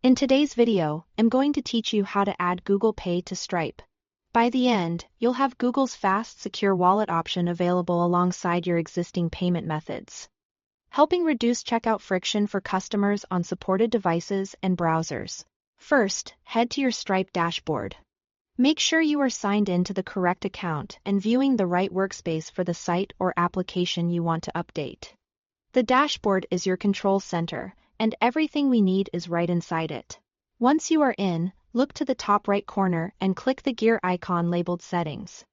In today's video, I'm going to teach you how to add Google Pay to Stripe. By the end, you'll have Google's fast, secure wallet option available alongside your existing payment methods, helping reduce checkout friction for customers on supported devices and browsers. First, head to your Stripe dashboard. Make sure you are signed in to the correct account and viewing the right workspace for the site or application you want to update. The dashboard is your control center, and everything we need is right inside it. Once you are in, look to the top right corner and click the gear icon labeled Settings.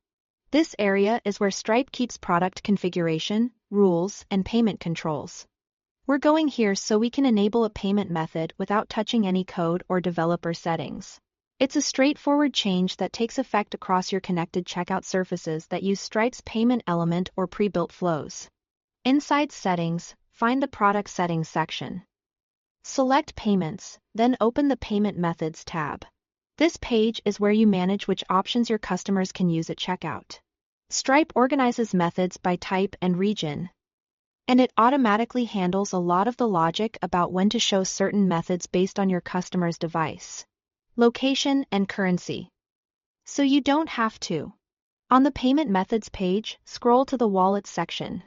This area is where Stripe keeps product configuration, rules, and payment controls. We're going here so we can enable a payment method without touching any code or developer settings. It's a straightforward change that takes effect across your connected checkout surfaces that use Stripe's payment element or pre-built flows. Inside Settings, find the Product Settings section. Select Payments, then open the Payment Methods tab. This page is where you manage which options your customers can use at checkout. Stripe organizes methods by type and region, and it automatically handles a lot of the logic about when to show certain methods based on your customer's device, location, and currency, so you don't have to. On the Payment Methods page, scroll to the Wallets section.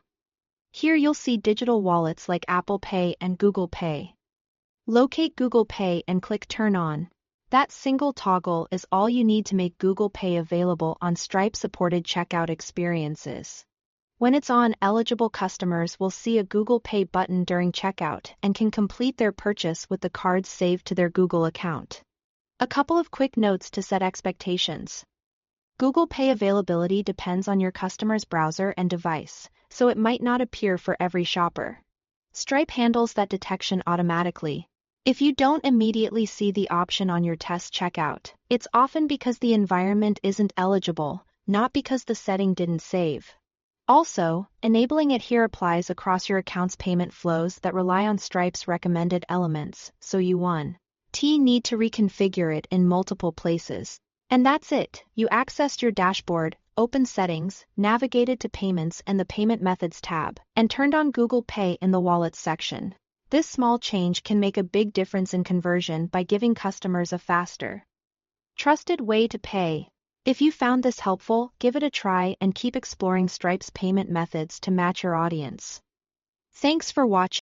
Here you'll see digital wallets like Apple Pay and Google Pay. Locate Google Pay and click Turn On. That single toggle is all you need to make Google Pay available on Stripe-supported checkout experiences. When it's on, eligible customers will see a Google Pay button during checkout and can complete their purchase with the cards saved to their Google account. A couple of quick notes to set expectations. Google Pay availability depends on your customer's browser and device, so it might not appear for every shopper. Stripe handles that detection automatically. If you don't immediately see the option on your test checkout, it's often because the environment isn't eligible, not because the setting didn't save. Also, enabling it here applies across your account's payment flows that rely on Stripe's recommended elements, so you need to reconfigure it in multiple places. And that's it. You accessed your dashboard, opened Settings, navigated to Payments and the Payment Methods tab, and turned on Google Pay in the Wallets section. This small change can make a big difference in conversion by giving customers a faster, trusted way to pay. If you found this helpful, give it a try and keep exploring Stripe's payment methods to match your audience. Thanks for watching.